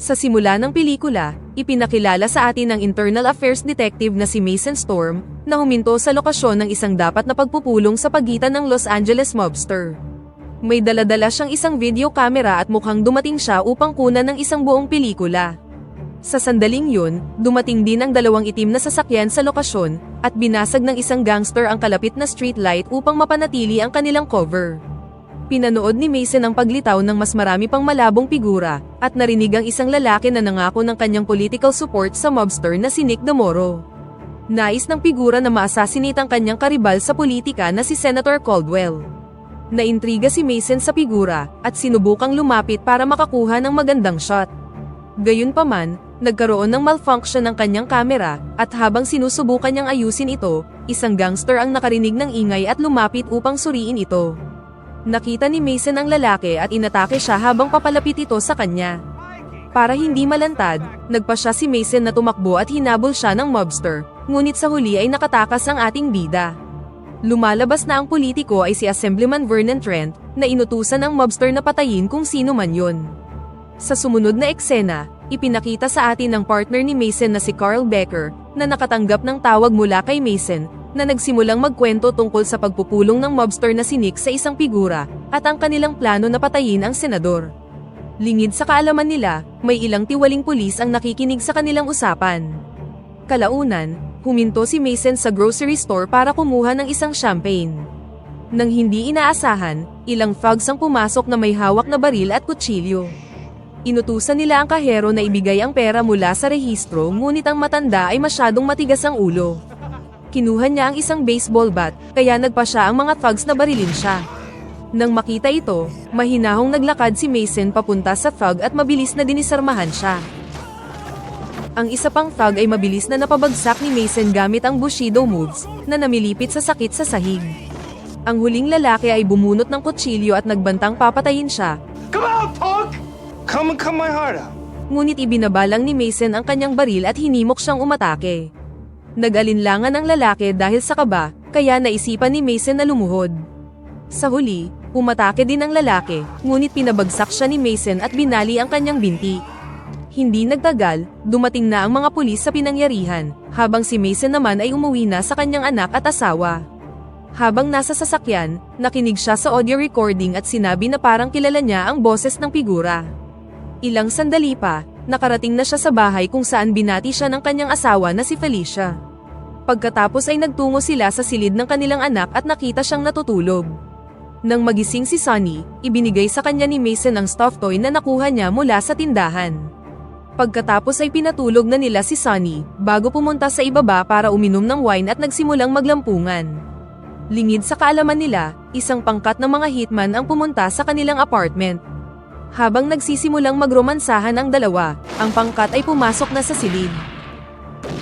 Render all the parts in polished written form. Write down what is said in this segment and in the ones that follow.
Sa simula ng pelikula, ipinakilala sa atin ng Internal Affairs Detective na si Mason Storm, na huminto sa lokasyon ng isang dapat na pagpupulong sa pagitan ng Los Angeles mobster. May dala-dala siyang isang video camera at mukhang dumating siya upang kunan ng isang buong pelikula. Sa sandaling yun, dumating din ang dalawang itim na sasakyan sa lokasyon, at binasag ng isang gangster ang kalapit na streetlight upang mapanatili ang kanilang cover. Pinanood ni Mason ang paglitaw ng mas marami pang malabong figura, at narinig ang isang lalaki na nangako ng kanyang political support sa mobster na si Nick Damoro. Nais ng figura na ma-assassinate ang kanyang karibal sa politika na si Senator Caldwell. Naintriga si Mason sa figura, at sinubukang lumapit para makakuha ng magandang shot. Gayunpaman, nagkaroon ng malfunction ng kanyang kamera, at habang sinusubukan niyang ayusin ito, isang gangster ang nakarinig ng ingay at lumapit upang suriin ito. Nakita ni Mason ang lalaki at inatake siya habang papalapit ito sa kanya. Para hindi malantad, nagpa siya si Mason na tumakbo at hinabol siya ng mobster, ngunit sa huli ay nakatakas ang ating bida. Lumalabas na ang politiko ay si Assemblyman Vernon Trent, na inutusan ng mobster na patayin kung sino man yun. Sa sumunod na eksena, ipinakita sa atin ng partner ni Mason na si Carl Becker, na nakatanggap ng tawag mula kay Mason, na nagsimulang magkwento tungkol sa pagpupulong ng mobster na si Nick sa isang figura, at ang kanilang plano na patayin ang senador. Lingid sa kaalaman nila, may ilang tiwaling pulis ang nakikinig sa kanilang usapan. Kalaunan, huminto si Mason sa grocery store para kumuha ng isang champagne. Nang hindi inaasahan, ilang thugs ang pumasok na may hawak na baril at kutsilyo. Inutusan nila ang kahero na ibigay ang pera mula sa rehistro, ngunit ang matanda ay masyadong matigas ang ulo. Kinuha niya ang isang baseball bat, kaya nagpa siya ang mga thugs na barilin siya. Nang makita ito, mahinahong naglakad si Mason papunta sa thug at mabilis na dinisarmahan siya. Ang isa pang thug ay mabilis na napabagsak ni Mason gamit ang Bushido moves, na namilipit sa sakit sa sahig. Ang huling lalaki ay bumunot ng kutsilyo at nagbantang papatayin siya. Come on, punk! Come and cut my heart out. Ngunit ibinabalang ni Mason ang kanyang baril at hinimok siyang umatake. Nag-alinlangan ang lalaki dahil sa kaba, kaya naisipan ni Mason na lumuhod. Sa huli, umatake din ang lalaki, ngunit pinabagsak siya ni Mason at binali ang kanyang binti. Hindi nagtagal, dumating na ang mga pulis sa pinangyarihan, habang si Mason naman ay umuwi na sa kanyang anak at asawa. Habang nasa sasakyan, nakinig siya sa audio recording at sinabi na parang kilala niya ang boses ng figura. Ilang sandali pa, nakarating na siya sa bahay kung saan binati siya ng kanyang asawa na si Felicia. Pagkatapos ay nagtungo sila sa silid ng kanilang anak at nakita siyang natutulog. Nang magising si Sonny, ibinigay sa kanya ni Mason ang stuffed toy na nakuha niya mula sa tindahan. Pagkatapos ay pinatulog na nila si Sonny, bago pumunta sa ibaba para uminom ng wine at nagsimulang maglampungan. Lingid sa kaalaman nila, isang pangkat ng mga hitman ang pumunta sa kanilang apartment. Habang nagsisimulang magromansahan ang dalawa, ang pangkat ay pumasok na sa silid.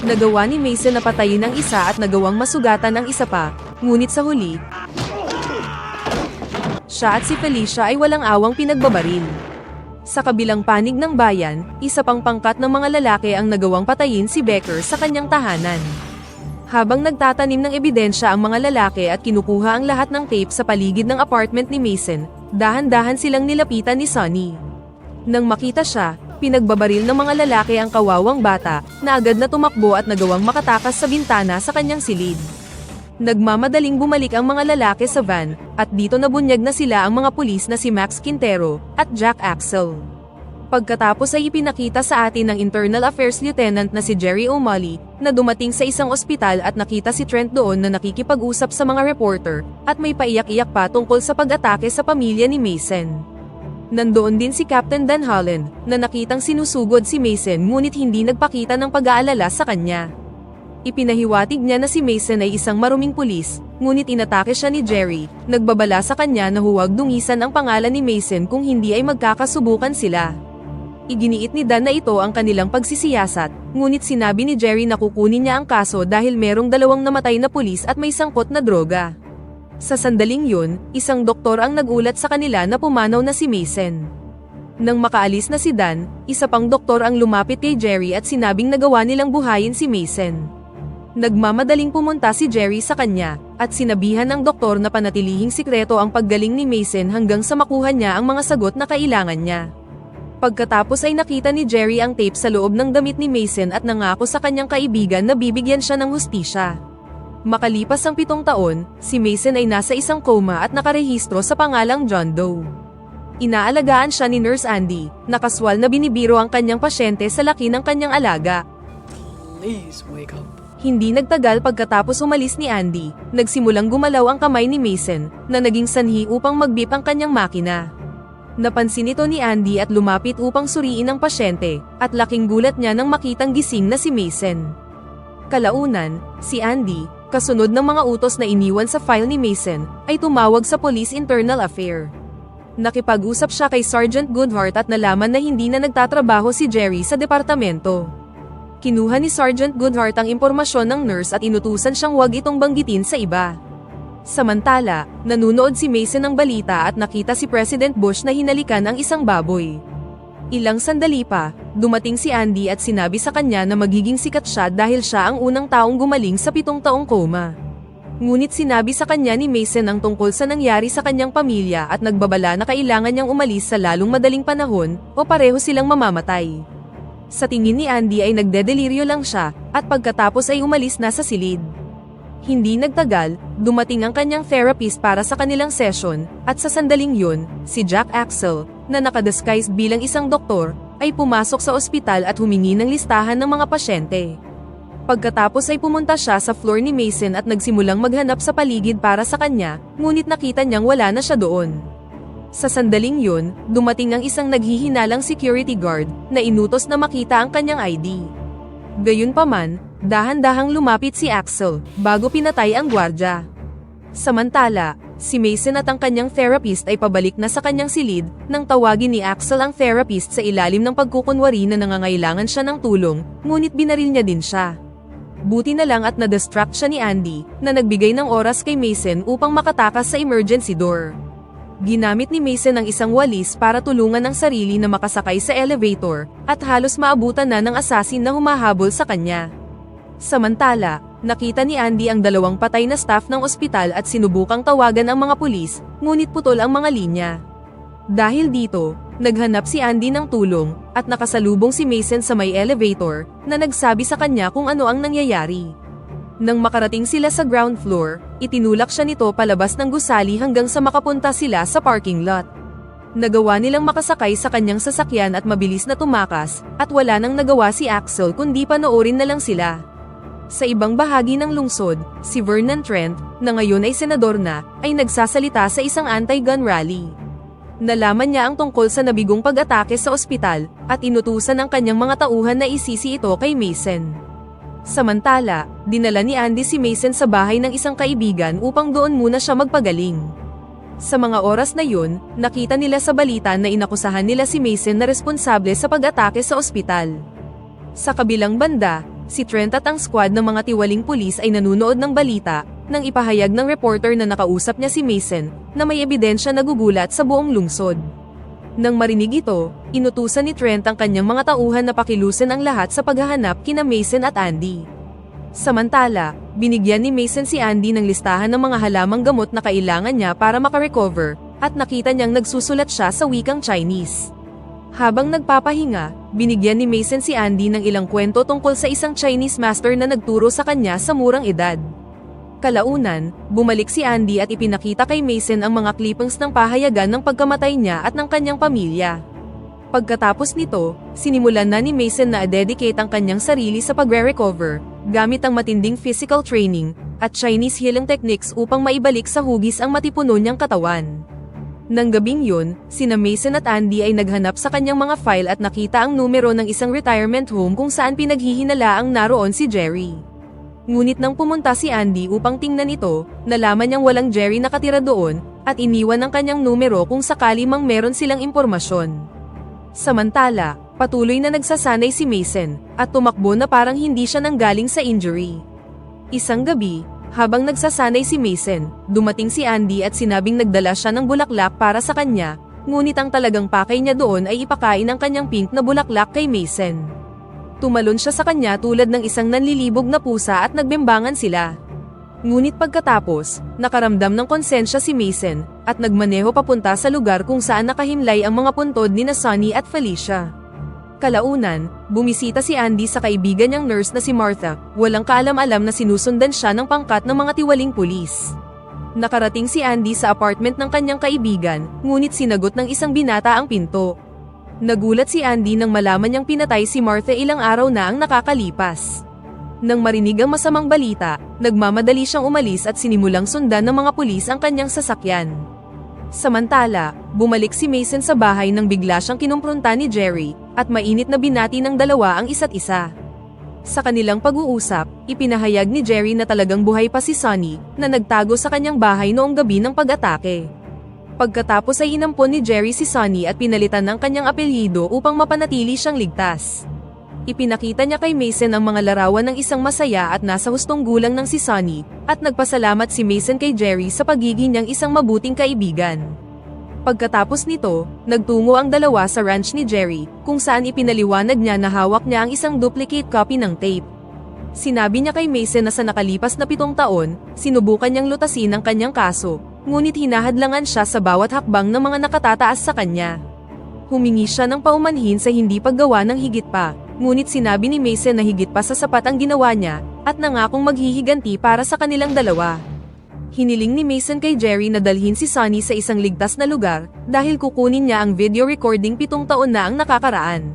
Nagawa ni Mason na patayin ang isa at nagawang masugatan ang isa pa, ngunit sa huli, siya at si Felicia ay walang awang pinagbabaril. Sa kabilang panig ng bayan, isa pang pangkat ng mga lalaki ang nagawang patayin si Becker sa kanyang tahanan. Habang nagtatanim ng ebidensya ang mga lalaki at kinukuha ang lahat ng tape sa paligid ng apartment ni Mason, dahan-dahan silang nilapitan ni Sonny. Nang makita siya, pinagbabaril ng mga lalaki ang kawawang bata, na agad na tumakbo at nagawang makatakas sa bintana sa kanyang silid. Nagmamadaling bumalik ang mga lalaki sa van, at dito nabunyag na sila ang mga pulis na si Max Quintero at Jack Axel. Pagkatapos ay ipinakita sa atin ng Internal Affairs Lieutenant na si Jerry O'Malley, na dumating sa isang ospital at nakita si Trent doon na nakikipag-usap sa mga reporter, at may paiyak-iyak pa tungkol sa pag-atake sa pamilya ni Mason. Nandoon din si Captain Dan Holland, na nakitang sinusugod si Mason ngunit hindi nagpakita ng pag-aalala sa kanya. Ipinahiwatig niya na si Mason ay isang maruming pulis, ngunit inatake siya ni Jerry, nagbabala sa kanya na huwag dungisan ang pangalan ni Mason kung hindi ay magkakasubukan sila. Iginiit ni Dan na ito ang kanilang pagsisiyasat, ngunit sinabi ni Jerry na kukunin niya ang kaso dahil merong dalawang namatay na pulis at may sangkot na droga. Sa sandaling yun, isang doktor ang nagulat sa kanila na pumanaw na si Mason. Nang makaalis na si Dan, isa pang doktor ang lumapit kay Jerry at sinabing nagawa nilang buhayin si Mason. Nagmamadaling pumunta si Jerry sa kanya, at sinabihan ng doktor na panatilihing sikreto ang paggaling ni Mason hanggang sa makuha niya ang mga sagot na kailangan niya. Pagkatapos ay nakita ni Jerry ang tape sa loob ng damit ni Mason at nangako sa kanyang kaibigan na bibigyan siya ng hustisya. Makalipas ang 7 taon, si Mason ay nasa isang coma at nakarehistro sa pangalang John Doe. Inaalagaan siya ni Nurse Andy, nakaswal na binibiro ang kanyang pasyente sa laki ng kanyang alaga. Please wake up. Hindi nagtagal pagkatapos umalis ni Andy, nagsimulang gumalaw ang kamay ni Mason, na naging sanhi upang magbip ang kanyang makina. Napansin ito ni Andy at lumapit upang suriin ang pasyente, at laking gulat niya nang makitang gising na si Mason. Kalaunan, si Andy, kasunod ng mga utos na iniwan sa file ni Mason, ay tumawag sa Police Internal Affair. Nakipag-usap siya kay Sergeant Goodhart at nalaman na hindi na nagtatrabaho si Jerry sa departamento. Kinuha ni Sergeant Goodhart ang impormasyon ng nurse at inutusan siyang huwag itong banggitin sa iba. Samantala, nanunood si Mason ng balita at nakita si President Bush na hinalikan ang isang baboy. Ilang sandali pa, dumating si Andy at sinabi sa kanya na magiging sikat siya dahil siya ang unang taong gumaling sa 7 taong coma. Ngunit sinabi sa kanya ni Mason ang tungkol sa nangyari sa kanyang pamilya at nagbabala na kailangan niyang umalis sa lalong madaling panahon o pareho silang mamamatay. Sa tingin ni Andy ay nagdedeliryo lang siya at pagkatapos ay umalis na sa silid. Hindi nagtagal, dumating ang kanyang therapist para sa kanilang session, at sa sandaling yun, si Jack Axel, na nakadisguised bilang isang doktor, ay pumasok sa ospital at humingi ng listahan ng mga pasyente. Pagkatapos ay pumunta siya sa floor ni Mason at nagsimulang maghanap sa paligid para sa kanya, ngunit nakita niyang wala na siya doon. Sa sandaling yun, dumating ang isang naghihinalang security guard, na inutos na makita ang kanyang ID. Gayunpaman, dahan-dahang lumapit si Axel, bago pinatay ang gwardya. Samantala, si Mason at ang kanyang therapist ay pabalik na sa kanyang silid, nang tawagin ni Axel ang therapist sa ilalim ng pagkukunwari na nangangailangan siya ng tulong, ngunit binaril niya din siya. Buti na lang at na-distract siya ni Andy, na nagbigay ng oras kay Mason upang makatakas sa emergency door. Ginamit ni Mason ang isang walis para tulungan ang sarili na makasakay sa elevator, at halos maabutan na ng assassin na humahabol sa kanya. Samantala, nakita ni Andy ang 2 patay na staff ng ospital at sinubukang tawagan ang mga pulis, ngunit putol ang mga linya. Dahil dito, naghanap si Andy ng tulong, at nakasalubong si Mason sa may elevator, na nagsabi sa kanya kung ano ang nangyayari. Nang makarating sila sa ground floor, itinulak siya nito palabas ng gusali hanggang sa makapunta sila sa parking lot. Nagawa nilang makasakay sa kanyang sasakyan at mabilis na tumakas, at wala nang nagawa si Axel kundi panoorin na lang sila. Sa ibang bahagi ng lungsod, si Vernon Trent, na ngayon ay senador na, ay nagsasalita sa isang anti-gun rally. Nalaman niya ang tungkol sa nabigong pag-atake sa ospital, at inutusan ang kanyang mga tauhan na isisi ito kay Mason. Samantala, dinala ni Andy si Mason sa bahay ng isang kaibigan upang doon muna siya magpagaling. Sa mga oras na yun, nakita nila sa balita na inakusahan nila si Mason na responsable sa pag-atake sa ospital. Sa kabilang banda, si Trent at ang squad ng mga tiwaling pulis ay nanunood ng balita, nang ipahayag ng reporter na nakausap niya si Mason, na may ebidensya na gugulat sa buong lungsod. Nang marinig ito, inutusan ni Trent ang kanyang mga tauhan na pakilusin ang lahat sa paghahanap kina Mason at Andy. Samantala, binigyan ni Mason si Andy ng listahan ng mga halamang gamot na kailangan niya para makarecover, at nakita niyang nagsusulat siya sa wikang Chinese. Habang nagpapahinga, binigyan ni Mason si Andy ng ilang kwento tungkol sa isang Chinese master na nagturo sa kanya sa murang edad. Kalaunan, bumalik si Andy at ipinakita kay Mason ang mga clippings ng pahayagan ng pagkamatay niya at ng kanyang pamilya. Pagkatapos nito, sinimulan na ni Mason na dedicate ang kanyang sarili sa pagre-recover, gamit ang matinding physical training, at Chinese healing techniques upang maibalik sa hugis ang matipuno niyang katawan. Nang gabing yun, sina Mason at Andy ay naghanap sa kanyang mga file at nakita ang numero ng isang retirement home kung saan pinaghihinalaang naroon si Jerry. Ngunit nang pumunta si Andy upang tingnan ito, nalaman niyang walang Jerry nakatira doon, at iniwan ang kanyang numero kung sakali mang meron silang impormasyon. Samantala, patuloy na nagsasanay si Mason, at tumakbo na parang hindi siya nanggaling sa injury. Isang gabi, habang nagsasanay si Mason, dumating si Andy at sinabing nagdala siya ng bulaklak para sa kanya, ngunit ang talagang pakay niya doon ay ipakain ang kanyang pink na bulaklak kay Mason. Tumalon siya sa kanya tulad ng isang nanlilibog na pusa at nagbembangan sila. Ngunit pagkatapos, nakaramdam ng konsensya si Mason, at nagmaneho papunta sa lugar kung saan nakahimlay ang mga puntod ni Sunny at Felicia. Kalaunan, bumisita si Andy sa kaibigan niyang nurse na si Martha, walang kaalam-alam na sinusundan siya ng pangkat ng mga tiwaling pulis. Nakarating si Andy sa apartment ng kanyang kaibigan, ngunit sinagot ng isang binata ang pinto. Nagulat si Andy nang malaman niyang pinatay si Martha ilang araw na ang nakakalipas. Nang marinig ang masamang balita, nagmamadali siyang umalis at sinimulang sundan ng mga pulis ang kanyang sasakyan. Samantala, bumalik si Mason sa bahay nang bigla siyang kinumpronta ni Jerry, at mainit na binati ng dalawa ang isa't isa. Sa kanilang pag-uusap, ipinahayag ni Jerry na talagang buhay pa si Sunny, na nagtago sa kanyang bahay noong gabi ng pag-atake. Pagkatapos ay inampon ni Jerry si Sunny at pinalitan ng kanyang apelyido upang mapanatili siyang ligtas. Ipinakita niya kay Mason ang mga larawan ng isang masaya at nasa hustong gulang ng si Sunny, at nagpasalamat si Mason kay Jerry sa pagiging niyang isang mabuting kaibigan. Pagkatapos nito, nagtungo ang dalawa sa ranch ni Jerry, kung saan ipinaliwanag niya na hawak niya ang isang duplicate copy ng tape. Sinabi niya kay Mason na sa nakalipas na 7 taon, sinubukan niyang lutasin ang kanyang kaso, ngunit hinahadlangan siya sa bawat hakbang ng mga nakatataas sa kanya. Humingi siya ng paumanhin sa hindi paggawa ng higit pa, ngunit sinabi ni Mason na higit pa sa sapat ang ginawa niya, at nangakong maghihiganti para sa kanilang dalawa. Hiniling ni Mason kay Jerry na dalhin si Sunny sa isang ligtas na lugar, dahil kukunin niya ang video recording 7 taon na ang nakakaraan.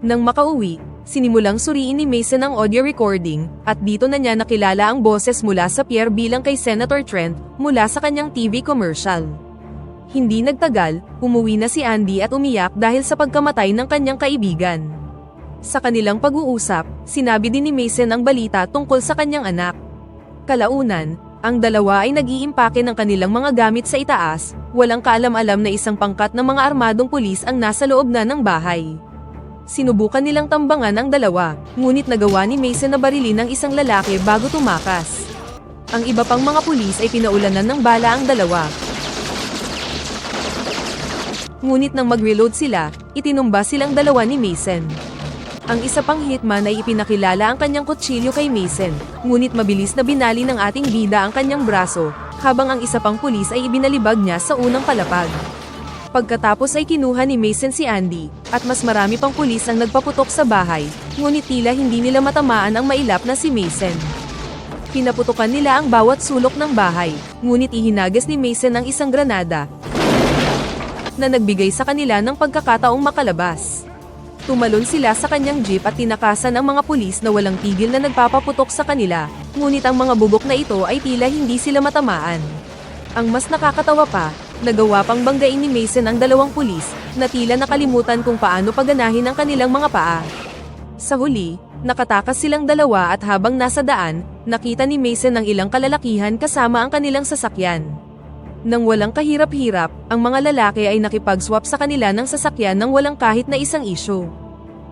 Nang makauwi, sinimulang suriin ni Mason ang audio recording, at dito na niya nakilala ang boses mula sa Pierre bilang kay Senator Trent, mula sa kanyang TV commercial. Hindi nagtagal, umuwi na si Andy at umiyak dahil sa pagkamatay ng kanyang kaibigan. Sa kanilang pag-uusap, sinabi din ni Mason ang balita tungkol sa kanyang anak. Kalaunan, ang dalawa ay nag-iimpake ng kanilang mga gamit sa itaas, walang kaalam-alam na isang pangkat ng mga armadong pulis ang nasa loob na ng bahay. Sinubukan nilang tambangan ang dalawa, ngunit nagawa ni Mason na barilin ng isang lalaki bago tumakas. Ang iba pang mga pulis ay pinaulanan ng bala ang dalawa. Ngunit nang mag-reload sila, itinumba silang dalawa ni Mason. Ang isa pang hitman ay ipinakilala ang kanyang kutsilyo kay Mason, ngunit mabilis na binali ng ating bida ang kanyang braso, habang ang isa pang pulis ay ibinalibag niya sa unang palapag. Pagkatapos ay kinuha ni Mason si Andy, at mas marami pang pulis ang nagpaputok sa bahay, ngunit tila hindi nila matamaan ang mailap na si Mason. Pinaputukan nila ang bawat sulok ng bahay, ngunit ihinagas ni Mason ang isang granada, na nagbigay sa kanila ng pagkakataong makalabas. Tumalon sila sa kanyang jeep at tinakasan ang mga pulis na walang tigil na nagpapaputok sa kanila, ngunit ang mga bubok na ito ay tila hindi sila matamaan. Ang mas nakakatawa pa, nagawa pang banggain ni Mason ang dalawang pulis, na tila nakalimutan kung paano paganahin ang kanilang mga paa. Sa huli, nakatakas silang dalawa at habang nasa daan, nakita ni Mason ang ilang kalalakihan kasama ang kanilang sasakyan. Nang walang kahirap-hirap, ang mga lalaki ay nakipag-swap sa kanila ng sasakyan nang walang kahit na isang issue.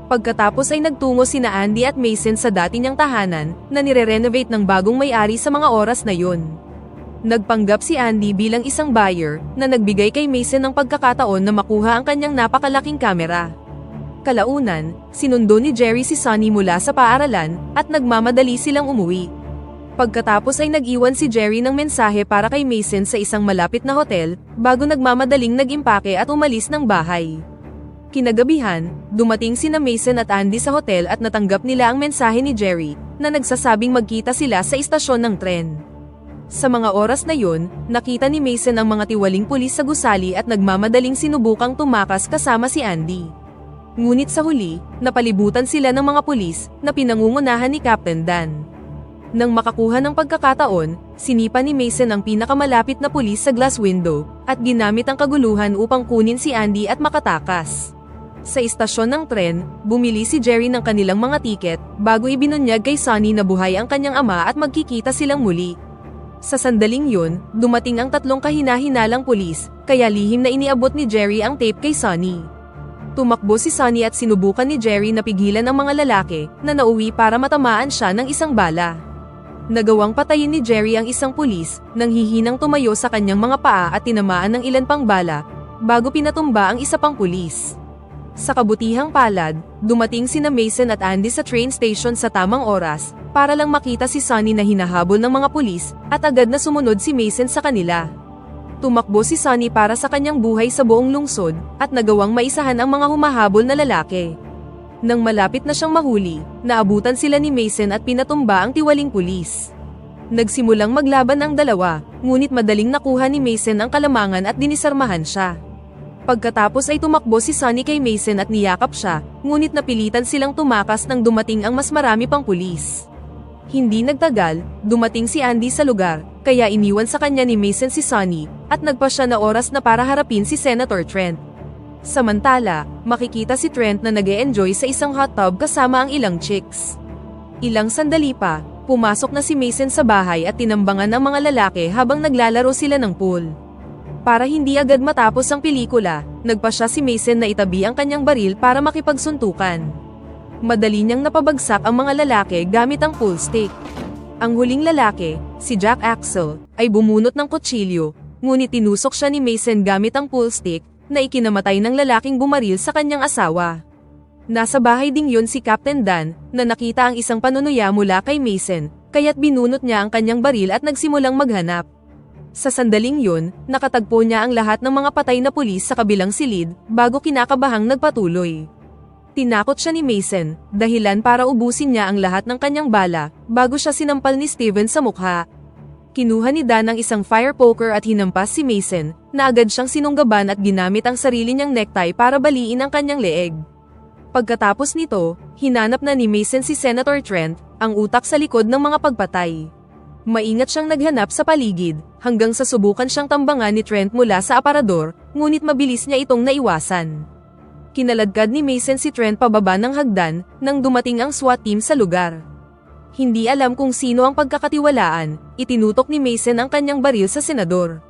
Pagkatapos ay nagtungo sina Andy at Mason sa dati niyang tahanan, na nire-renovate ng bagong may-ari sa mga oras na yun. Nagpanggap si Andy bilang isang buyer, na nagbigay kay Mason ng pagkakataon na makuha ang kanyang napakalaking kamera. Kalaunan, sinundo ni Jerry si Sunny mula sa paaralan, at nagmamadali silang umuwi. Pagkatapos ay nag-iwan si Jerry ng mensahe para kay Mason sa isang malapit na hotel, bago nagmamadaling nag-impake at umalis ng bahay. Kinagabihan, dumating sina Mason at Andy sa hotel at natanggap nila ang mensahe ni Jerry, na nagsasabing magkita sila sa istasyon ng tren. Sa mga oras na yun, nakita ni Mason ang mga tiwaling pulis sa gusali at nagmamadaling sinubukang tumakas kasama si Andy. Ngunit sa huli, napalibutan sila ng mga pulis, na pinangungunahan ni Captain Dan. Nang makakuha ng pagkakataon, sinipa ni Mason ang pinakamalapit na pulis sa glass window, at ginamit ang kaguluhan upang kunin si Andy at makatakas. Sa istasyon ng tren, bumili si Jerry ng kanilang mga tiket, bago ibinunyag kay Sunny na buhay ang kanyang ama at magkikita silang muli. Sa sandaling yun, dumating ang 3 kahina-hinalang pulis, kaya lihim na iniabot ni Jerry ang tape kay Sunny. Tumakbo si Sunny at sinubukan ni Jerry na pigilan ang mga lalaki, na nauwi para matamaan siya ng isang bala. Nagawang patayin ni Jerry ang isang pulis, nang hihinang tumayo sa kanyang mga paa at tinamaan ng ilan pang bala, bago pinatumba ang isa pang pulis. Sa kabutihang palad, dumating sina Mason at Andy sa train station sa tamang oras, para lang makita si Sonny na hinahabol ng mga pulis, at agad na sumunod si Mason sa kanila. Tumakbo si Sonny para sa kanyang buhay sa buong lungsod, at nagawang maisahan ang mga humahabol na lalaki. Nang malapit na siyang mahuli, naabutan sila ni Mason at pinatumba ang tiwaling pulis. Nagsimulang maglaban ang dalawa, ngunit madaling nakuha ni Mason ang kalamangan at dinisarmahan siya. Pagkatapos ay tumakbo si Sonny kay Mason at niyakap siya, ngunit napilitan silang tumakas nang dumating ang mas marami pang pulis. Hindi nagtagal, dumating si Andy sa lugar, kaya iniwan sa kanya ni Mason si Sonny, at nagpa siya na oras na para harapin si Senator Trent. Samantala, makikita si Trent na nag-e-enjoy sa isang hot tub kasama ang ilang chicks. Ilang sandali pa, pumasok na si Mason sa bahay at tinambangan ng mga lalaki habang naglalaro sila ng pool. Para hindi agad matapos ang pelikula, nagpa siya si Mason na itabi ang kanyang baril para makipagsuntukan. Madali niyang napabagsak ang mga lalaki gamit ang pool stick. Ang huling lalaki, si Jack Axel, ay bumunot ng kutsilyo, ngunit tinusok siya ni Mason gamit ang pool stick, na ikinamatay ng lalaking bumaril sa kanyang asawa. Nasa bahay ding yun si Captain Dan, na nakita ang isang panunuya mula kay Mason, kaya't binunot niya ang kanyang baril at nagsimulang maghanap. Sa sandaling yun, nakatagpo niya ang lahat ng mga patay na pulis sa kabilang silid, bago kinakabahang nagpatuloy. Tinakot siya ni Mason, dahilan para ubusin niya ang lahat ng kanyang bala, bago siya sinampal ni Steven sa mukha. Kinuha ni Dan ang isang fire poker at hinampas si Mason, na agad siyang sinunggaban at ginamit ang sarili niyang necktie para baliin ang kanyang leeg. Pagkatapos nito, hinanap na ni Mason si Senator Trent, ang utak sa likod ng mga pagpatay. Maingat siyang naghanap sa paligid, hanggang sa subukan siyang tambangan ni Trent mula sa aparador, ngunit mabilis niya itong naiwasan. Kinaladkad ni Mason si Trent pababa ng hagdan, nang dumating ang SWAT team sa lugar. Hindi alam kung sino ang pagkakatiwalaan, itinutok ni Mason ang kanyang baril sa senador.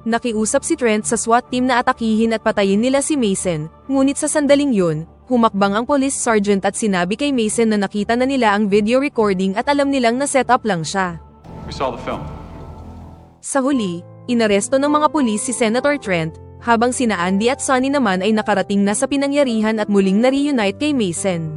Nakiusap si Trent sa SWAT team na atakihin at patayin nila si Mason, ngunit sa sandaling yun, humakbang ang police sergeant at sinabi kay Mason na nakita na nila ang video recording at alam nilang na set up lang siya. We saw the film. Sa huli, inaresto ng mga pulis si Senator Trent, habang sina Andy at Sonny naman ay nakarating na sa pinangyarihan at muling na-reunite kay Mason.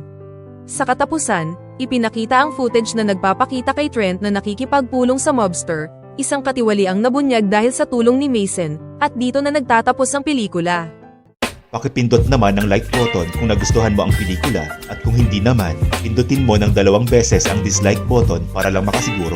Sa katapusan, ipinakita ang footage na nagpapakita kay Trent na nakikipagpulong sa mobster, isang katiwaliang nabunyag dahil sa tulong ni Mason, at dito na nagtatapos ang pelikula. Pakipindot naman ang like button kung nagustuhan mo ang pelikula at kung hindi naman, pindutin mo ng 2 beses ang dislike button para lang makasiguro.